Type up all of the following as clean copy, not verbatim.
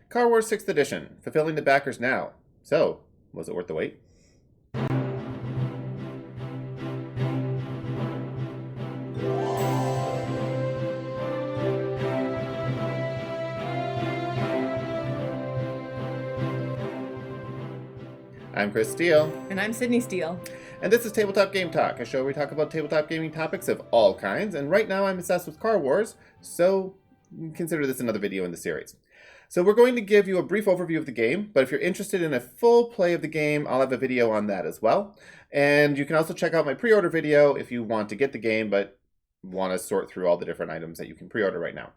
Car Wars 6th Edition, fulfilling the backers now. So, was it worth the wait? I'm Chris Steele. And I'm Sydney Steele. And this is Tabletop Game Talk, a show where we talk about tabletop gaming topics of all kinds. And right now I'm obsessed with Car Wars, so consider this another video in the series. So we're going to give you a brief overview of the game, but if you're interested in a full play of the game, I'll have a video on that as well. And you can also check out my pre-order video if you want to get the game, but want to sort through all the different items that you can pre-order right now.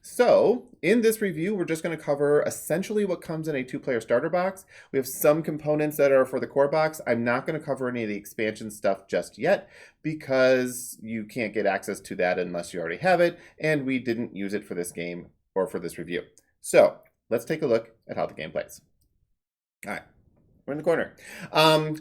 So in this review, we're just going to cover essentially what comes in a 2-player starter box. We have some components that are for the core box. I'm not going to cover any of the expansion stuff just yet because you can't get access to that unless you already have it, and we didn't use it for this game or for this review. So let's take a look at how the game plays. All right. We're in the corner.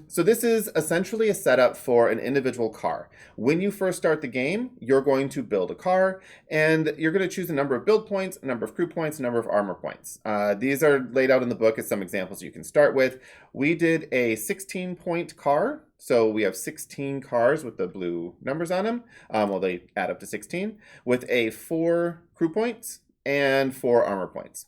So this is essentially a setup for an individual car. When you first start the game, you're going to build a car, and you're going to choose a number of build points, a number of crew points, a number of armor points. These are laid out in the book as some examples you can start with. We did a 16-point car, so we have 16 cars with the blue numbers on them. Well, they add up to 16, with 4 crew points and 4 armor points.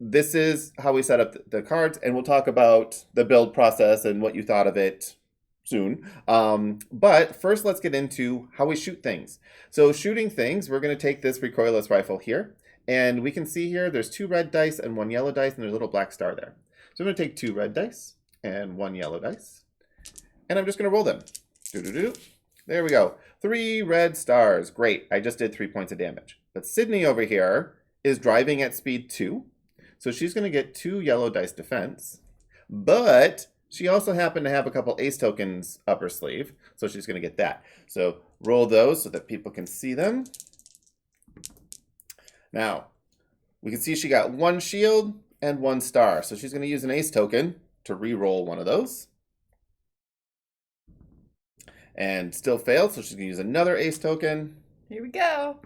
This is how we set up the cards, and we'll talk about the build process and what you thought of it soon. But first, let's get into how we shoot things. So shooting things, we're going to take this recoilless rifle here, and we can see here there's 2 red dice and 1 yellow dice, and there's a little black star there. So I'm going to take 2 red dice and 1 yellow dice, and I'm just going to roll them. There we go. 3 red stars. Great. I just did 3 points of damage. But Sydney over here is driving at speed 2. So she's going to get 2 yellow dice defense, but she also happened to have a couple ace tokens up her sleeve, so she's going to get that. So roll those so that people can see them. Now, we can see she got 1 shield and 1 star, so she's going to use an ace token to re-roll one of those. And still failed, so she's going to use another ace token. Here we go.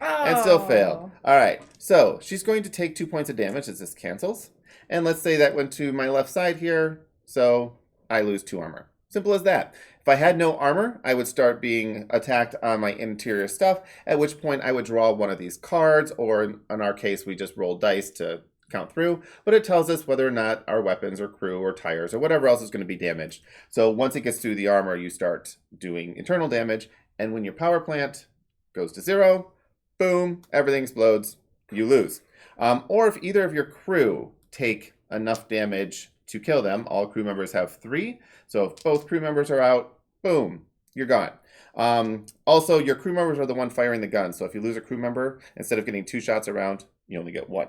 And still failed. All right, so she's going to take 2 points of damage as this cancels. And let's say that went to my left side here, so I lose 2 armor. Simple as that. If I had no armor, I would start being attacked on my interior stuff, at which point I would draw one of these cards, or in our case, we just roll dice to count through, but it tells us whether or not our weapons or crew or tires or whatever else is going to be damaged. So once it gets through the armor, you start doing internal damage, and when your power plant goes to 0, boom, everything explodes, you lose. Or if either of your crew take enough damage to kill them, all crew members have 3. So if both crew members are out, boom, you're gone. Also, your crew members are the one firing the gun. So if you lose a crew member, instead of getting 2 shots around, you only get 1.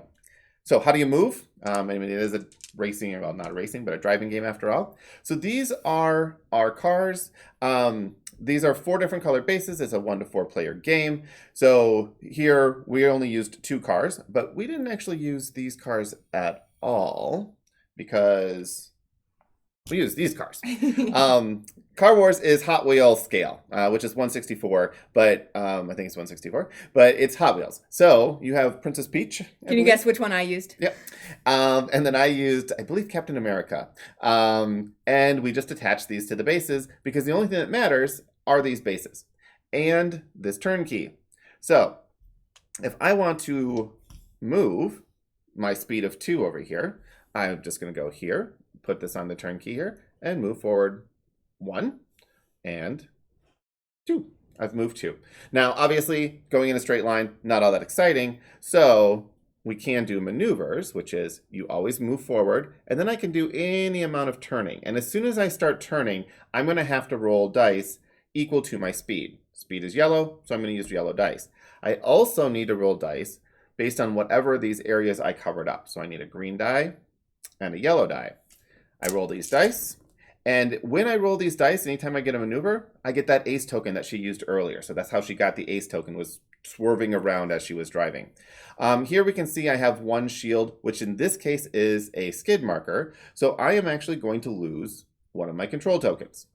So how do you move? I mean, it is a racing, well, not a racing, but a driving game after all. So these are our cars. These are 4 different color bases. It's a 1 to 4 player game. So here we only used 2 cars, but we didn't actually use these cars at all because we used these cars. Car Wars is Hot Wheels scale, which is 1/64, but I think it's 1/64, but it's Hot Wheels. So you have Princess Peach. Can you guess which one I used? Yep. And then I used, I believe, Captain America. And we just attached these to the bases because the only thing that matters are these bases and this turn key. So if I want to move my speed of 2 over here, I'm just going to go here, put this on the turn key here, and move forward 1 and 2. I've moved 2. Now, obviously, going in a straight line, not all that exciting. So we can do maneuvers, which is you always move forward, and then I can do any amount of turning. And as soon as I start turning, I'm going to have to roll dice equal to my speed. Speed is yellow, so I'm going to use yellow dice. I also need to roll dice based on whatever these areas I covered up. So I need a green die and a yellow die. I roll these dice. And when I roll these dice, anytime I get a maneuver, I get that ace token that she used earlier. So that's how she got the ace token, was swerving around as she was driving. Here we can see I have 1 shield, which in this case is a skid marker. So I am actually going to lose 1 of my control tokens.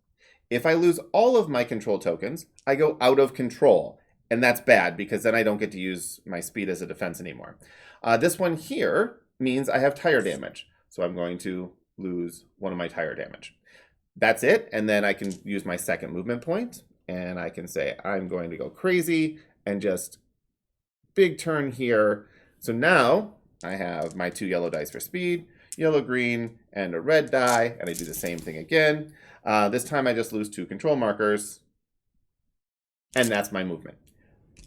If I lose all of my control tokens, I go out of control. And that's bad because then I don't get to use my speed as a defense anymore. This one here means I have tire damage. So I'm going to lose one of my tire damage. That's it. And then I can use my second movement point. And I can say I'm going to go crazy and just big turn here. So now I have my 2 yellow dice for speed, yellow, green, and a red die. And I do the same thing again. This time I just lose 2 control markers. And that's my movement.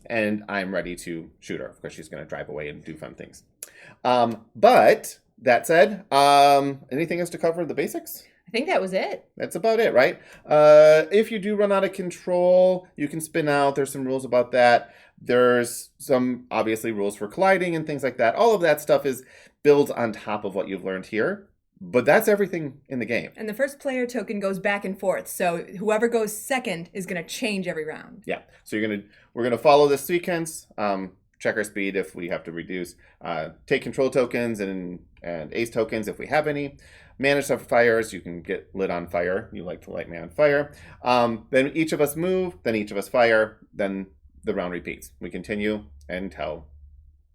And I'm ready to shoot her because she's going to drive away and do fun things. But that said, anything else to cover the basics? I think that was it. That's about it, right? If you do run out of control, you can spin out. There's some rules about that. There's some, obviously, rules for colliding and things like that. All of that stuff is builds on top of what you've learned here. But that's everything in the game. And the first player token goes back and forth. So whoever goes second is going to change every round. Yeah. So we're gonna follow this sequence. Check our speed if we have to reduce. Take control tokens and ace tokens if we have any. Manage stuff for fires. You can get lit on fire. You like to light me on fire. Then each of us move. Then each of us fire. Then the round repeats. We continue until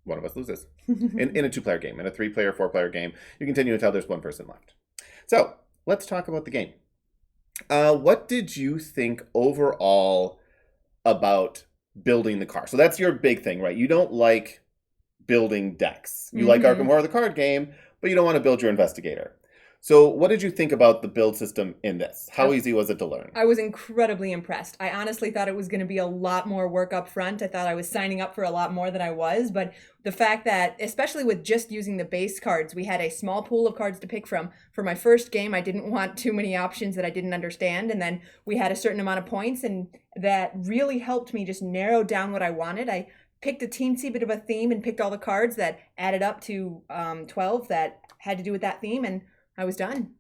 one of us loses. in a 2-player game. In a 3-player, 4-player game, you continue until there's one person left. So let's talk about the game. What did you think overall about building the car? So that's your big thing, right? You don't like building decks. You like Arkham Horror, the card game, but you don't want to build your investigator. So what did you think about the build system in this? How easy was it to learn? I was incredibly impressed. I honestly thought it was going to be a lot more work up front. I thought I was signing up for a lot more than I was. But the fact that, especially with just using the base cards, we had a small pool of cards to pick from. For my first game, I didn't want too many options that I didn't understand. And then we had a certain amount of points. And that really helped me just narrow down what I wanted. I picked a teensy bit of a theme and picked all the cards that added up to 12 that had to do with that theme. And I was done.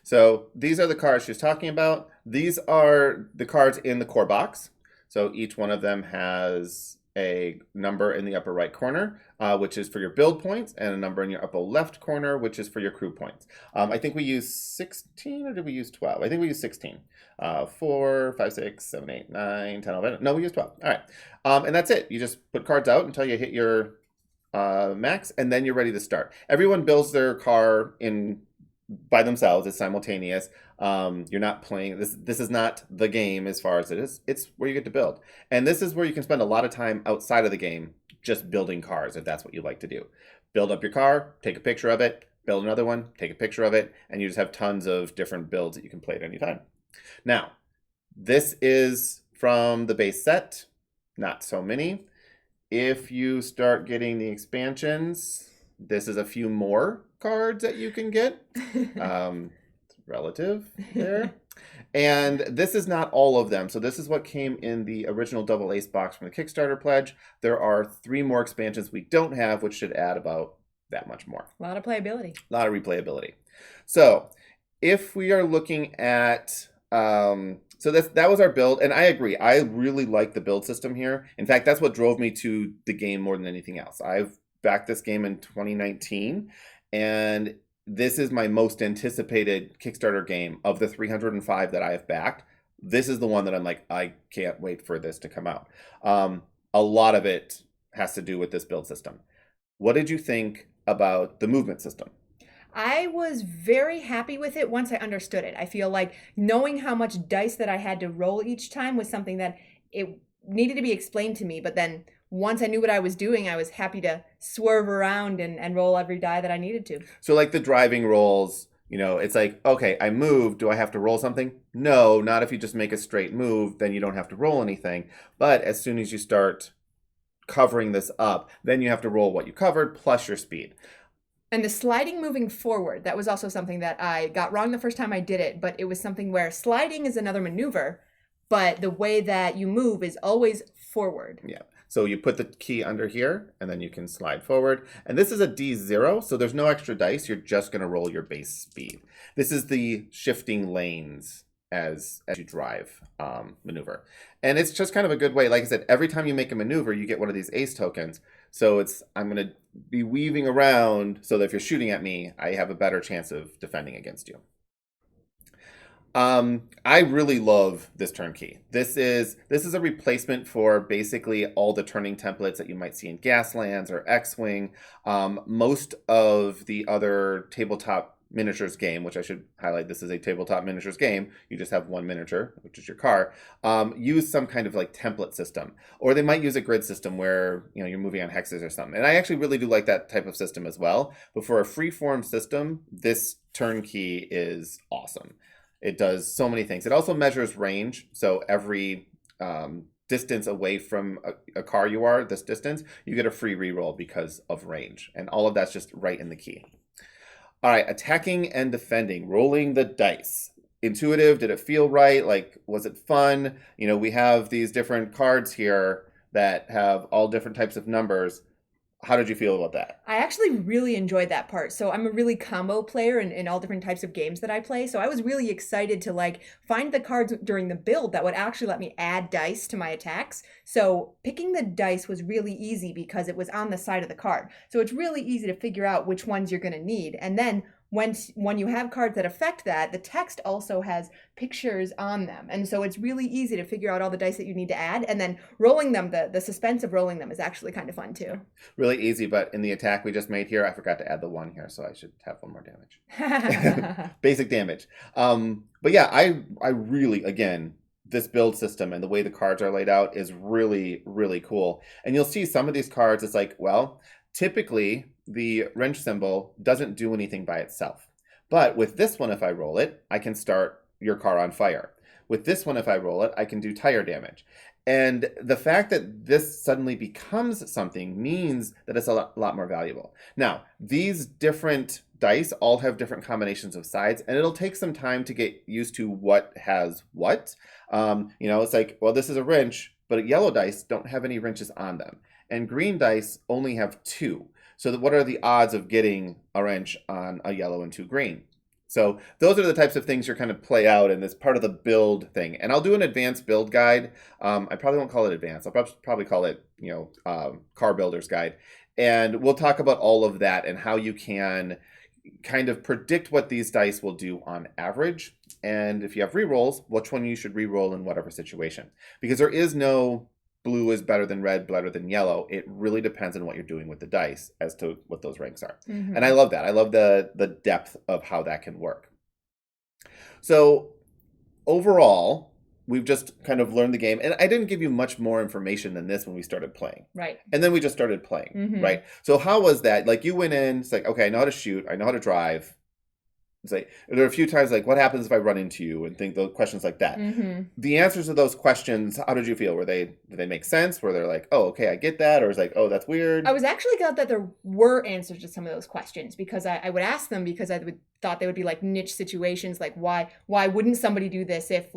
So these are the cards she's talking about. These are the cards in the core box. So each one of them has a number in the upper right corner, which is for your build points, and a number in your upper left corner, which is for your crew points. I think we used 16, or did we use 12? I think we used 16. 4, 5, 6, 7, 8, 9, 10, 11. No, we used 12. All right. And that's it. You just put cards out until you hit your max, and then you're ready to start. Everyone builds their car by themselves. It's simultaneous. You're not playing this is not the game as far as it is. It's where you get to build. And this is where you can spend a lot of time outside of the game just building cars if that's what you like to do. Build up your car, take a picture of it, build another one, take a picture of it, and you just have tons of different builds that you can play at any time. Now, this is from the base set, not so many. If you start getting the expansions, this is a few more cards that you can get. Relative there. And this is not all of them. So this is what came in the original double ace box from the Kickstarter pledge. There are 3 more expansions we don't have, which should add about that much more. A lot of playability. A lot of replayability. So if we are looking at so that was our build, and I agree. I really like the build system here. In fact, that's what drove me to the game more than anything else. I've backed this game in 2019, and this is my most anticipated Kickstarter game of the 305 that I have backed. This is the one that I'm like, I can't wait for this to come out. A lot of it has to do with this build system. What did you think about the movement system? I was very happy with it once I understood it. I feel like knowing how much dice that I had to roll each time was something that it needed to be explained to me. But then once I knew what I was doing, I was happy to swerve around and roll every die that I needed to. So like the driving rolls, it's like, okay, I moved. Do I have to roll something? No, not if you just make a straight move, then you don't have to roll anything. But as soon as you start covering this up, then you have to roll what you covered plus your speed. And the sliding moving forward, that was also something that I got wrong the first time I did it, but it was something where sliding is another maneuver, but the way that you move is always forward. Yeah. So you put the key under here, and then you can slide forward. And this is a D0, so there's no extra dice. You're just going to roll your base speed. This is the shifting lanes as you drive maneuver. And it's just kind of a good way. Like I said, every time you make a maneuver, you get one of these ace tokens. So I'm going to be weaving around so that if you're shooting at me, I have a better chance of defending against you. I really love this turnkey. This is a replacement for basically all the turning templates that you might see in Gaslands or X-Wing. Most of the other tabletop miniatures game, which I should highlight, this is a tabletop miniatures game. You just have one miniature, which is your car. Use some kind of like template system, or they might use a grid system where you're moving on hexes or something. And I actually really do like that type of system as well. But for a free-form system, this turnkey is awesome. It does so many things. It also measures range. So every distance away from a car you are, this distance, you get a free reroll because of range. And all of that's just right in the key. All right, attacking and defending, rolling the dice. Intuitive, did it feel right? Like, was it fun? We have these different cards here that have all different types of numbers. How did you feel about that? I actually really enjoyed that part. So I'm a really combo player in all different types of games that I play. So I was really excited to like find the cards during the build that would actually let me add dice to my attacks. So picking the dice was really easy because it was on the side of the card. So it's really easy to figure out which ones you're going to need. And then when you have cards that affect that, the text also has pictures on them. And so it's really easy to figure out all the dice that you need to add. And then rolling them, the suspense of rolling them is actually kind of fun too. Really easy, but in the attack we just made here, I forgot to add the 1 here, so I should have 1 more damage. Basic damage. But yeah, I really, again, this build system and the way the cards are laid out is really, really cool. And you'll see some of these cards, it's like, well, typically the wrench symbol doesn't do anything by itself. But with this one, if I roll it, I can start your car on fire. With this one, if I roll it, I can do tire damage. And the fact that this suddenly becomes something means that it's a lot more valuable. Now, these different dice all have different combinations of sides, and it'll take some time to get used to what has what. It's like, well, this is a wrench, but yellow dice don't have any wrenches on them. And green dice only have 2. So what are the odds of getting a wrench on a yellow and 2 green? So those are the types of things you're kind of play out in this part of the build thing. And I'll do an advanced build guide. I probably won't call it advanced. I'll probably call it, car builder's guide. And we'll talk about all of that and how you can kind of predict what these dice will do on average. And if you have rerolls, which one you should reroll in whatever situation. Because there is no blue is better than red, better than yellow. It really depends on what you're doing with the dice as to what those ranks are. Mm-hmm. And I love that. I love the depth of how that can work. So overall, we've just kind of learned the game. And I didn't give you much more information than this when we started playing. Right. And then we just started playing. Mm-hmm. Right. So how was that? Like you went in, it's like, okay, I know how to shoot. I know how to drive. It's like, there are a few times like, what happens if I run into you, and think those questions like that. Mm-hmm. The answers to those questions, how did you feel? Did they make sense? Were they like, oh, okay, I get that? Or was like, oh, that's weird? I was actually glad that there were answers to some of those questions, because I would ask them because thought they would be like niche situations. Like why wouldn't somebody do this if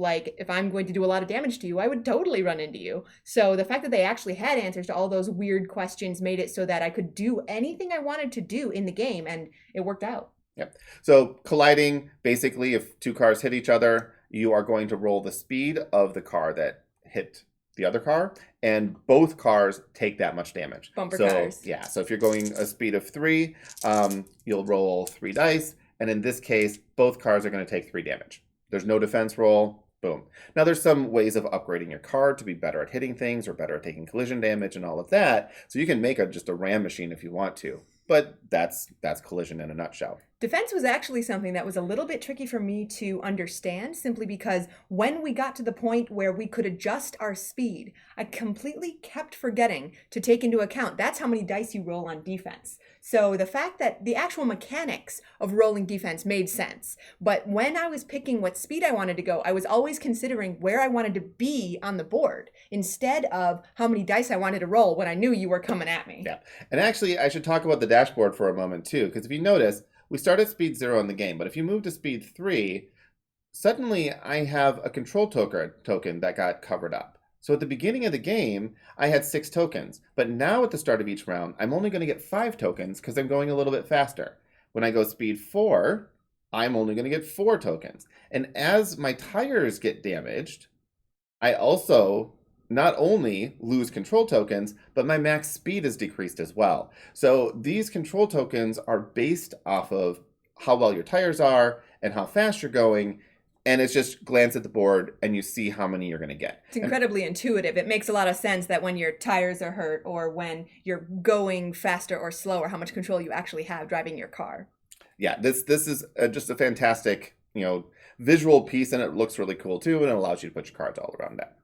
I'm going to do a lot of damage to you, I would totally run into you. So the fact that they actually had answers to all those weird questions made it so that I could do anything I wanted to do in the game, and it worked out. Yep. So colliding, basically, if 2 cars hit each other, you are going to roll the speed of the car that hit the other car, and both cars take that much damage. Bumper cars. Yeah. So if you're going a speed of 3, you'll roll 3 dice, and in this case, both cars are going to take 3 damage. There's no defense roll. Boom. Now, there's some ways of upgrading your car to be better at hitting things or better at taking collision damage and all of that. So you can make just a ram machine if you want to. But that's collision in a nutshell. Defense was actually something that was a little bit tricky for me to understand, simply because when we got to the point where we could adjust our speed, I completely kept forgetting to take into account that's how many dice you roll on defense. So the fact that the actual mechanics of rolling defense made sense. But when I was picking what speed I wanted to go, I was always considering where I wanted to be on the board instead of how many dice I wanted to roll when I knew you were coming at me. Yeah. And actually, I should talk about the dashboard for a moment too, because if you notice, we start at speed 0 in the game, but if you move to speed 3, suddenly I have a control token that got covered up. So at the beginning of the game, I had 6 tokens, but now at the start of each round, I'm only going to get 5 tokens because I'm going a little bit faster. When I go speed 4, I'm only going to get 4 tokens. And as my tires get damaged, I also not only lose control tokens, but my max speed is decreased as well. So these control tokens are based off of how well your tires are and how fast you're going. and it's just glance at the board and you see how many you're going to get. It's incredibly intuitive. It makes a lot of sense that when your tires are hurt or when you're going faster or slower, how much control you actually have driving your car. Yeah, this is just a fantastic, visual piece, and it looks really cool too, and it allows you to put your cards all around that.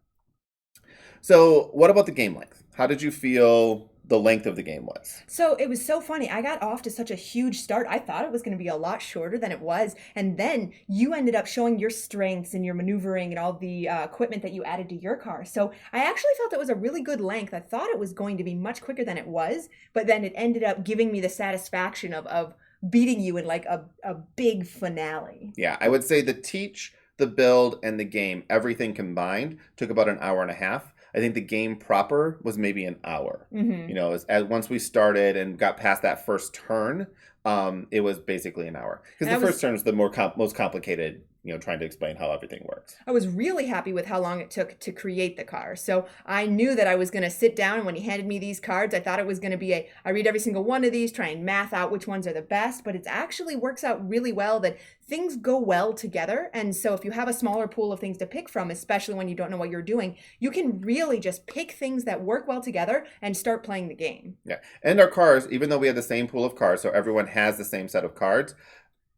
So what about the game length? How did you feel the length of the game was? So it was so funny. I got off to such a huge start. I thought it was going to be a lot shorter than it was. And then you ended up showing your strengths and your maneuvering and all the equipment that you added to your car. So I actually felt it was a really good length. I thought it was going to be much quicker than it was, but then it ended up giving me the satisfaction of beating you in like a big finale. Yeah, I would say the teach, the build, and the game, everything combined, took about an hour and a half. I think the game proper was maybe an hour. Mm-hmm. Once we started and got past that first turn, it was basically an hour. Because the first turn was the most complicated, trying to explain how everything works. I was really happy with how long it took to create the car. So I knew that I was going to sit down, and when he handed me these cards, I thought it was going to be I read every single one of these, try and math out which ones are the best, but it actually works out really well that things go well together. And so if you have a smaller pool of things to pick from, especially when you don't know what you're doing, you can really just pick things that work well together and start playing the game. Yeah. And our cars, even though we had the same pool of cards, so everyone has the same set of cards,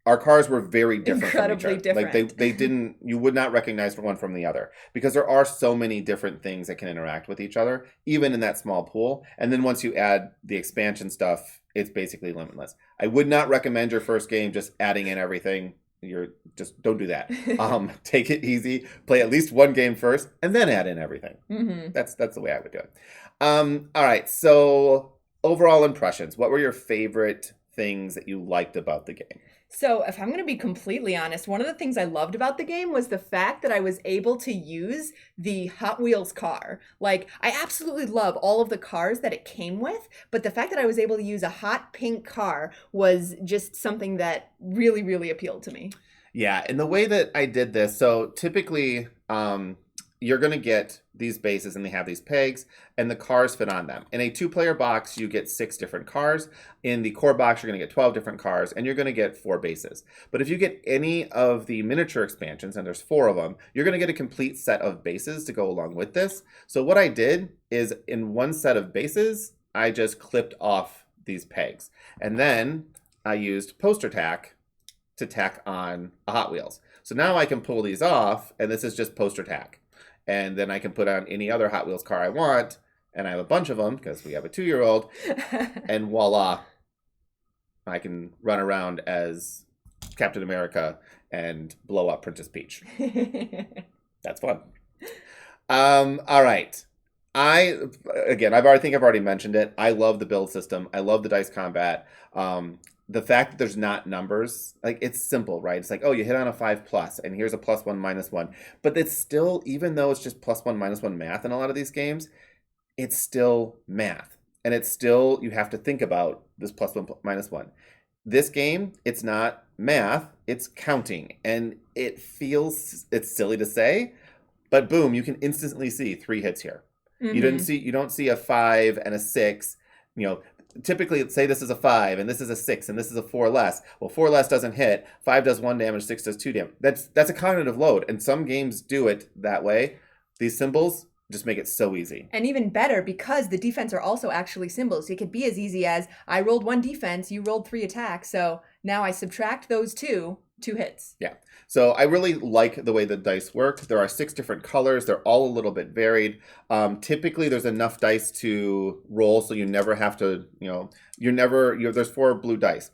our cars were very different. Incredibly different. Like they didn't, you would not recognize one from the other because there are so many different things that can interact with each other, even in that small pool. And then once you add the expansion stuff, it's basically limitless. I would not recommend your first game just adding in everything. Don't do that. Take it easy. Play at least one game first, and then add in everything. Mm-hmm. That's the way I would do it. All right. So overall impressions. What were your favorite things that you liked about the game? So if I'm going to be completely honest, one of the things I loved about the game was the fact that I was able to use the Hot Wheels car. Like, I absolutely love all of the cars that it came with, but the fact that I was able to use a hot pink car was just something that really, really appealed to me. Yeah, and the way that I did this, so typically you're going to get these bases and they have these pegs and the cars fit on them. In a 2-player box, you get 6 different cars. In the core box, you're going to get 12 different cars and you're going to get 4 bases. But if you get any of the miniature expansions, and there's 4 of them, you're going to get a complete set of bases to go along with this. So what I did is in one set of bases, I just clipped off these pegs. And then I used poster tack to tack on a Hot Wheels. So now I can pull these off and this is just poster tack. And then I can put on any other Hot Wheels car I want. And I have a bunch of them because we have a 2-year-old. And voila, I can run around as Captain America and blow up Princess Peach. That's fun. All right. I think I've already mentioned it. I love the build system. I love the dice combat. The fact that there's not numbers, like it's simple, right? It's like, oh, you hit on a 5+, and here's a +1, -1. But it's still, even though it's just +1, -1 math in a lot of these games, it's still math. And it's still, you have to think about this +1, -1. This game, it's not math, it's counting. And it's silly to say, but boom, you can instantly see 3 hits here. Mm-hmm. You don't see a 5 and a 6, typically, say this is a 5 and this is a 6 and this is a 4 less. Well, 4 less doesn't hit. 5 does 1 damage, 6 does 2 damage. That's a cognitive load, and some games do it that way. These symbols just make it so easy. And even better, because the defense are also actually symbols. It could be as easy as I rolled 1 defense, you rolled 3 attacks, so now I subtract those 2 hits. Yeah. So I really like the way the dice work. There are 6 different colors. They're all a little bit varied. Typically, there's enough dice to roll, so you never have to, there's 4 blue dice.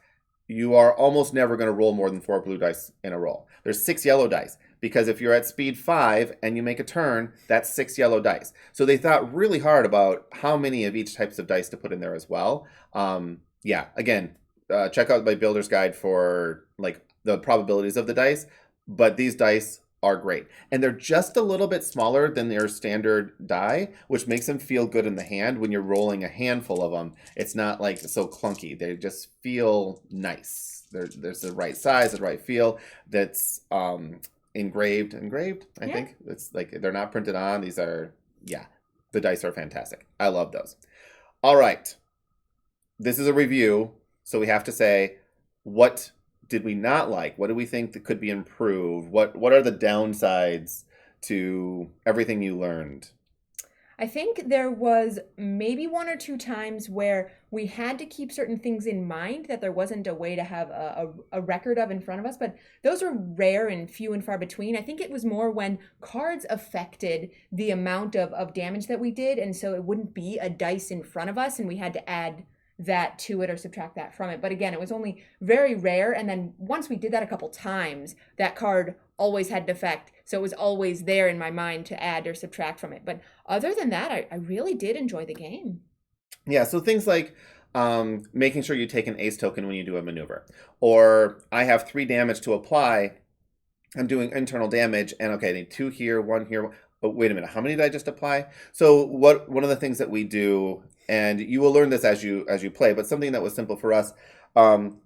You are almost never going to roll more than 4 blue dice in a roll. There's 6 yellow dice, because if you're at speed 5 and you make a turn, that's 6 yellow dice. So they thought really hard about how many of each types of dice to put in there as well. Again, check out my builder's guide for like the probabilities of the dice, but these dice are great. And they're just a little bit smaller than their standard die, which makes them feel good in the hand when you're rolling a handful of them. It's not like so clunky. They just feel nice. There's the right size, the right feel. That's engraved, I think. It's like they're not printed on. These are, the dice are fantastic. I love those. All right. This is a review, so we have to say, what did we not like? What do we think that could be improved? What are the downsides to everything you learned? I think there was maybe one or two times where we had to keep certain things in mind that there wasn't a way to have a record of in front of us, but those are rare and few and far between. I think it was more when cards affected the amount of damage that we did, and so it wouldn't be a dice in front of us, and we had to add that to it or subtract that from it. But again, it was only very rare, and then once we did that a couple times, that card always had an effect, so it was always there in my mind to add or subtract from it. But other than that, I really did enjoy the game. Yeah, so things like making sure you take an ace token when you do a maneuver, or I have 3 damage to apply. I'm doing internal damage, and okay, I need 2 here, 1 here. Oh, wait a minute, how many did I just apply? So one of the things that we do, and you will learn this as you play, but something that was simple for us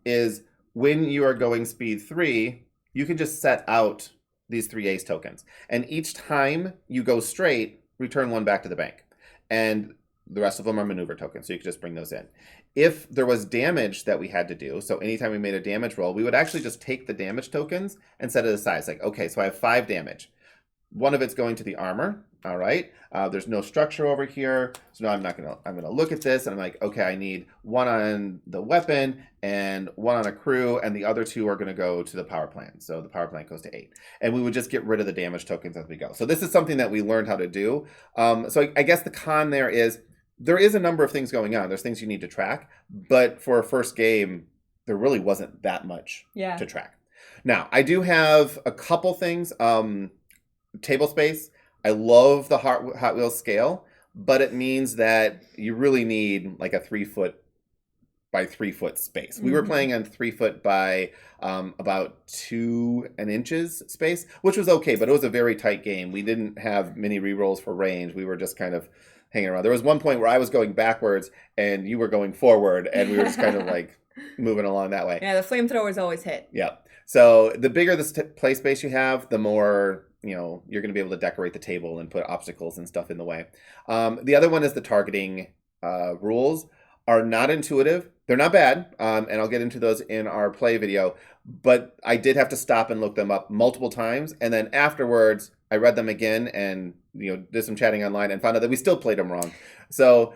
is when you are going speed 3, you can just set out these 3 ace tokens, and each time you go straight, return 1 back to the bank, and the rest of them are maneuver tokens, so you can just bring those in. If there was damage that we had to do, so anytime we made a damage roll, we would actually just take the damage tokens and set it aside. It's like, okay, so I have 5 damage. 1 of it's going to the armor. All right. There's no structure over here, so now I'm gonna look at this and I'm like, okay, I need 1 on the weapon and 1 on a crew, and the other 2 are gonna go to the power plant. So the power plant goes to 8, and we would just get rid of the damage tokens as we go. So this is something that we learned how to do. So I guess the con there is a number of things going on. There's things you need to track, but for a first game, there really wasn't that much to track. Now, I do have a couple things. Table space. I love the Hot Wheels scale, but it means that you really need like a 3 foot by 3 foot space. We were playing on 3 foot by about 2 inches space, which was okay, but it was a very tight game. We didn't have many rerolls for range. We were just kind of hanging around. There was one point where I was going backwards and you were going forward, and we were just kind of like moving along that way. Yeah, the flamethrowers always hit. Yeah. So the bigger the play space you have, the more you're going to be able to decorate the table and put obstacles and stuff in the way. The other one is the targeting rules are not intuitive. They're not bad, and I'll get into those in our play video, but I did have to stop and look them up multiple times, and then afterwards I read them again and did some chatting online and found out that we still played them wrong. So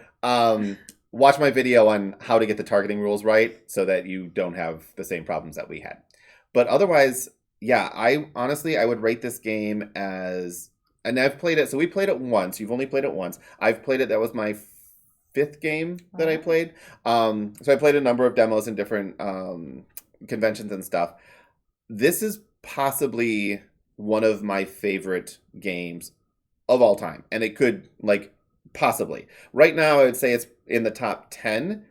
watch my video on how to get the targeting rules right so that you don't have the same problems that we had. But otherwise, yeah, I would rate this game as, and I've played it, so we played it once. You've only played it once. I've played it, that was my 5th game that I played. So I played a number of demos in different conventions and stuff. This is possibly one of my favorite games of all time. And it could, possibly. Right now, I would say it's in the top 10,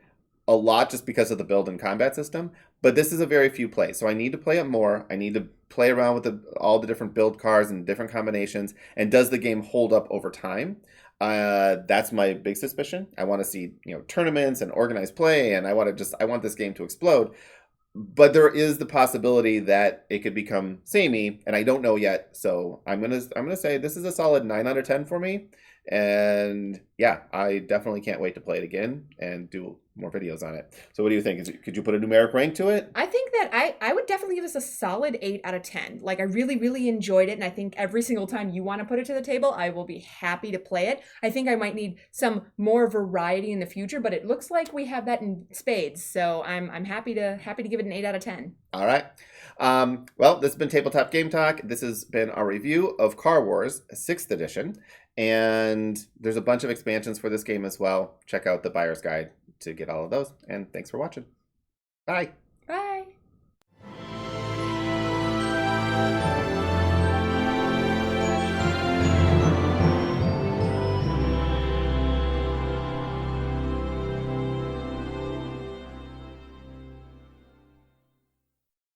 a lot just because of the build and combat system. But this is a very few play, so I need to play it more. I need to play around with all the different build cards and different combinations. And does the game hold up over time? That's my big suspicion. I want to see tournaments and organized play, and I want this game to explode. But there is the possibility that it could become samey, and I don't know yet. So I'm gonna say this is a solid 9 out of 10 for me. And yeah, I definitely can't wait to play it again and do more videos on it. So what do you think? Could you put a numeric rank to it? I think that I would definitely give this a solid 8 out of 10. I really, really enjoyed it, and I think every single time you want to put it to the table, I will be happy to play it. I think I might need some more variety in the future, but it looks like we have that in spades. So I'm happy to give it an 8 out of 10. All right. Well, this has been Tabletop Game Talk. This has been our review of Car Wars 6th edition. And there's a bunch of expansions for this game as well. Check out the buyer's guide to get all of those. And thanks for watching. Bye. Bye.